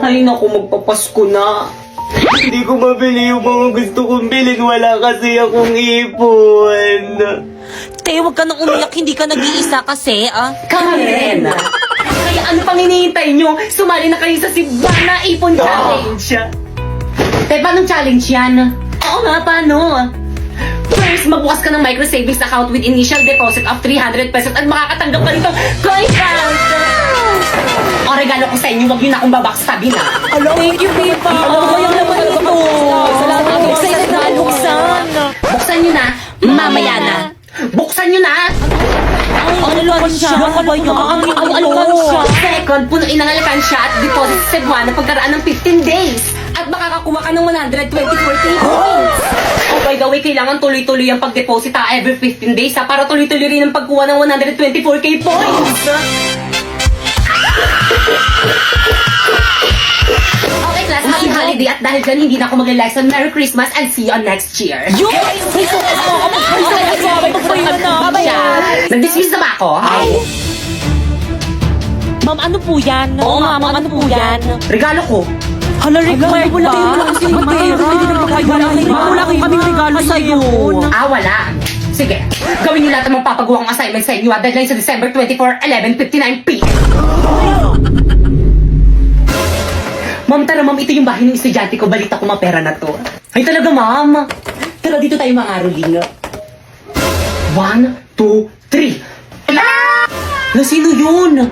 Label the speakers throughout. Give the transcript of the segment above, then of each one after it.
Speaker 1: Hay naku, magpapasko na. Hindi ko mabili yung mga gusto kong bilhin. Wala kasi akong ipon.
Speaker 2: Te, huwag ka nang umiyak, hindi ka nag-iisa kasi,
Speaker 1: Karen! Kaya ano pang hinihintay nyo? Sumali na kayo sa Sibana Ipon Challenge! Te, paano challenge yan? Oo nga, paano? First, magbukas ka ng micro savings account with initial deposit of 300 pesos at makakatanggap ka nito coin count! O regalo ko sa inyo, huwag nyo na akong babackstabin ha.
Speaker 2: Thank you, Pipa! Ano ba yung laman nito? Salamat ako, excited na buksan!
Speaker 1: Buksan nyo na, mamaya na! Buksan nyo na!
Speaker 2: Ay, alkansya! Ay, alkansya!
Speaker 1: Second, punuin ang alkansya at deposit sa Cebuana pagkaraan ng 15 days. At makakakuha ka ng 124k points. Oh, by the way, kailangan tuloy-tuloy ang pag-deposit every 15 days para tuloy-tuloy rin ang pagkuha ng 124k points. Okay, class, happy holiday at dahil dyan hindi na ako magla-lesson. Merry Christmas and see you on next year.
Speaker 2: Yung!
Speaker 1: Nag-dismiss na ba ako?
Speaker 2: Ma'am, ano po yan?
Speaker 1: Oo nga,
Speaker 2: ma'am, ano po yan?
Speaker 1: Regalo ko.
Speaker 2: Hala, required ba? Wala kaming regalo sa'yo.
Speaker 1: Wala. Sige, gawin niyo lahat ng magpapagawa kong assignment sa inyo. Deadline sa December 24, 11:59 p.m. Ma'am, tara ma'am, ito yung bahay ng estudyante ko. Balita ko mapera na to. Ay talaga ma'am. Tara dito tayo mga aroling. 1, 2, 3. Na sino yun?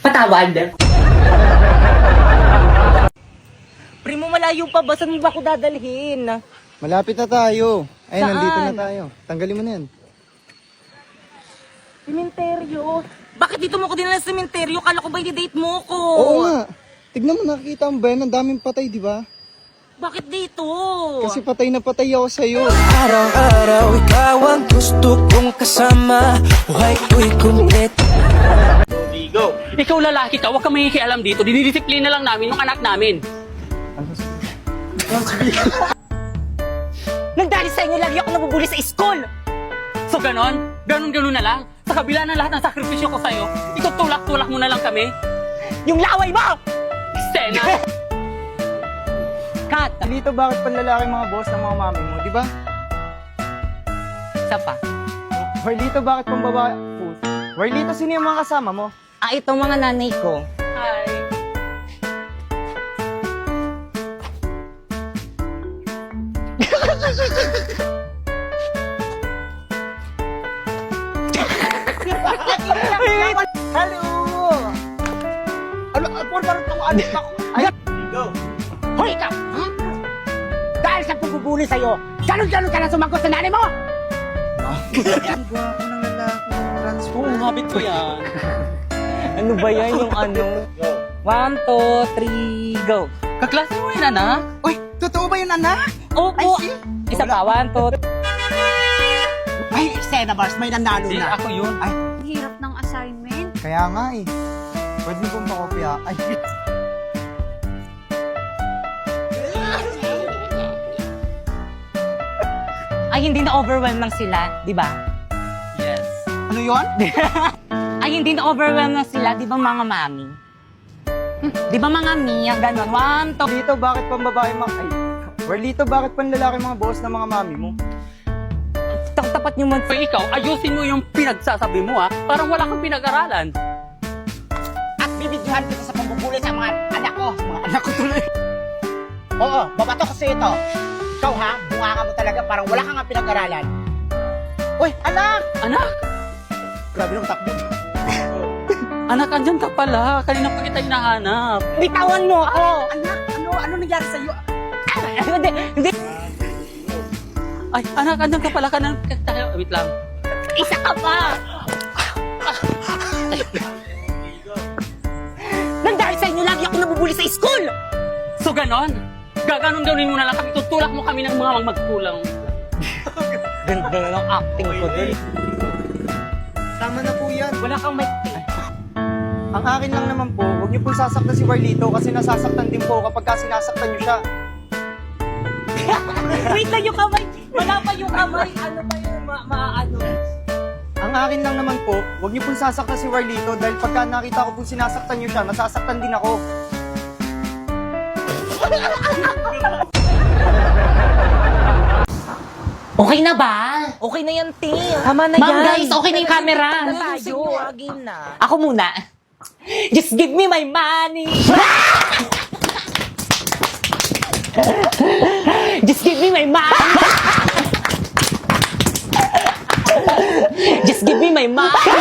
Speaker 1: Patawad.
Speaker 2: Primo, malayo pa ba? Saan mo ba ako dadalhin?
Speaker 3: Malapit na tayo. Ayun,
Speaker 2: Saan?
Speaker 3: nandito na tayo. Tanggalin mo na yan.
Speaker 2: Sementeryo. Bakit dito mo ko dinala sa sementeryo? Kala ko ba i-date mo ko?
Speaker 3: Oo nga. Tignan mo, nakikita mo ba yan? Ang daming patay, di ba?
Speaker 2: Bakit dito?
Speaker 3: Kasi patay na patay ako sa'yo.
Speaker 4: Araw-araw ikaw ang gusto kong kasama. Buhay ko'y kumpleto.
Speaker 5: Ikaw lalaki ka, huwag kang makikialam dito. Dinidisiplina lang namin yung anak namin.
Speaker 2: Nagdali sa inyo lagi ako nabubuli sa school!
Speaker 5: So ganon? Ganon na lang? Sa kabila ng lahat ng sakripisyo ko sa'yo, itutulak-tulak mo na lang kami?
Speaker 2: Yung laway mo!
Speaker 5: Stena!
Speaker 2: Kat!
Speaker 3: Dito, bakit panlalaki mga boss ng mga mami mo, di ba?
Speaker 2: Isa pa.
Speaker 3: Dito, bakit pang babae? Dito, sino yung mga kasama mo?
Speaker 2: Ito mga nanay ko.
Speaker 5: Hi!
Speaker 3: Hello! Ano? Parang anak ako.
Speaker 6: Hoy, ikaw! Dahil sa pagpupuli sa'yo, galon-galon ka na sumagot sa nanay mo!
Speaker 3: Diba ako ng lalaki?
Speaker 5: Oo, habit ko yan.
Speaker 2: Ano ba yan yung ano? 1, 2, 3, go!
Speaker 5: Kaklase mo yun, anak?
Speaker 3: Uy, totoo ba yun, anak?
Speaker 2: Opo! Isa pa, 1, 2,
Speaker 6: Ay, Senabars, may nanalo
Speaker 5: Hindi,
Speaker 6: na.
Speaker 5: ako yun.
Speaker 7: Hirap ng assignment.
Speaker 3: Kaya nga eh. Pwede mo pong pakopya. Ay,
Speaker 2: Ay, hindi na-overwhelm lang sila, di ba?
Speaker 5: Yes.
Speaker 3: ano yun?
Speaker 2: Ay, hindi na-overwhelm lang sila, di ba mga mami? Di ba mga Mia, ganon? 1, 2,
Speaker 3: Dito, bakit pang babae mga... Ay, dito, bakit pang lalaki mga boss ng mga mami mo?
Speaker 2: tapat nyo mo.
Speaker 5: Pero ikaw, ayusin mo yung pinagsasabi mo ha. Parang wala kang pinag-aralan.
Speaker 6: At bibidyohan kita sa pambubuli sa mga anak ko. Sa mga anak ko tuloy. Oo, babato kasi ito. Ikaw ha, bunga mo talaga, parang wala kang nga pinag-aralan. Uy, anak!
Speaker 5: Anak!
Speaker 6: Grabe nung takbo.
Speaker 5: Anak, andyan ka pala. Kanina pa kita hinahanap.
Speaker 2: Bitawan mo ako!
Speaker 6: Anak, ano
Speaker 2: nangyari sa'yo? Hindi, hindi.
Speaker 5: Ay, anak, andyan ka pala ka ng... Wait lang.
Speaker 2: Isa ka pa! Nang dahil sa inyo, lagi ako nabubuli sa school!
Speaker 5: So ganon? Gaganon-ganonin mo na lang kami. Tutulak mo kami ng mga magkulang.
Speaker 2: Ganda na ng acting ko din.
Speaker 3: Tama na po yan.
Speaker 2: Wala kang may...
Speaker 3: Ang akin lang naman po, huwag niyo po sasaktan si Warlito kasi nasasaktan din po kapag sinasaktan niyo siya.
Speaker 2: Wait lang yung kamay! Wala pa yung kamay! Ano pa yung ano?
Speaker 3: Ang akin lang naman po, huwag niyo po sasaktan si Warlito dahil pagka nakita ko po sinasaktan niyo siya, nasasaktan din ako.
Speaker 2: Okay na ba? Okay na yan, Tim. Tama na
Speaker 1: Ma'am, guys, okay na yung camera.
Speaker 2: Tayo, game na. Ako muna. Just give me my money. Just give me my money. Just give me my money.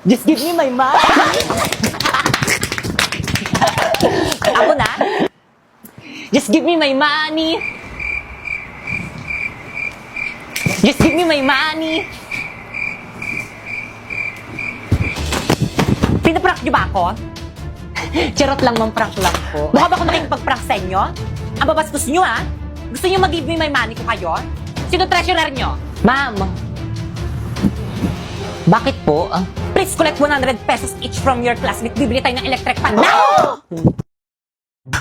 Speaker 2: Just give me my money. Ako na? Just give me my money. Just give me my money. Pinaprank niyo ba ako? Charot lang, ma'am, prank lang po. Mukha ba ako nakikipag-prank sa inyo? Ang babastos niyo, ha? Gusto niyo mag-give me my money ko kayo? Sino treasurer niyo? Ma'am. Bakit po? Please collect 100 pesos each from your classmate. Bibili tayo ng electric fan. No!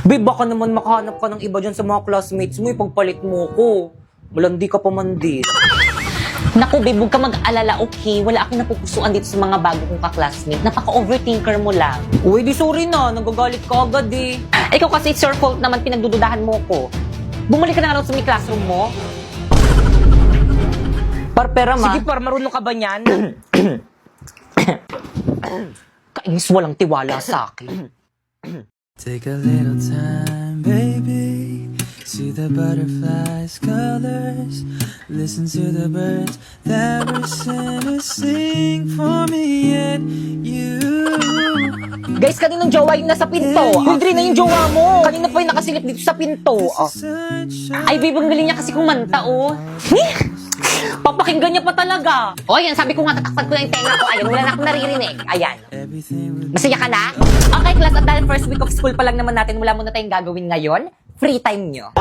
Speaker 2: Babe, baka naman makahanap ka ng iba dyan sa mga classmates mo, ipagpalit mo ko. Malandi ka pa man din. Naku, babe, huwag ka mag-alala, okay? Wala akong napupusuan dito sa mga bago kong ka-classmate. Napaka-overthinker mo lang. Uy, di sorry na. Nagagalit ka agad eh. Ikaw kasi it's your fault naman pinagdududahan mo ko. Bumalik ka na raw sa may classroom mo. Pera, ma. Sige, marunong ka ba niyan? Kainis walang tiwala sa akin.
Speaker 4: Take a little time, baby. See the butterflies' colors. Listen to the birds that were sent to sing for me and you.
Speaker 2: Guys, kaninong jowa yung nasa pinto? Audrey na yung jowa mo. Kanina pa yung nakasilip dito sa pinto. Oh. Ay, babe, ang galing niya kasi kumanta, oh. Papakinggan niya pa talaga. O, ayan, sabi ko nga, tatakpan ko na yung tenga ko. Ayan, wala na akong naririnig. Ayan. Masaya ka na? Okay, class, at dahil first week of school pa lang naman natin, wala muna tayong gagawin ngayon. Free time nyo.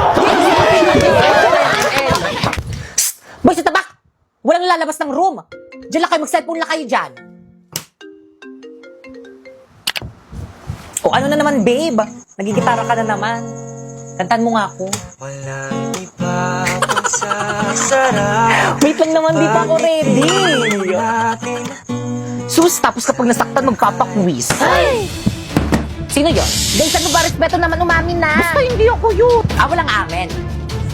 Speaker 2: Boy, sa tabak! Walang lalabas ng room. Diyan lang kayo, mag-cellphone lang kayo dyan. O, ano na naman, babe? Nagigitara ka na naman. Kantan mo nga ako.
Speaker 4: Walang iba pang sasarap.
Speaker 2: Wait lang naman, di pa ako ready. Sus, tapos kapag nasaktan, magpapakwis. Ay! Sino yun? Guys, ano ba? Respeto naman umamin na. Basta hindi ako yun. Walang amen.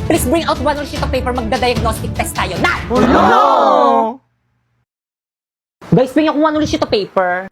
Speaker 2: Please bring out one sheet of paper, magda-diagnostic test tayo. Na! No! Guys, bring ako one sheet of paper.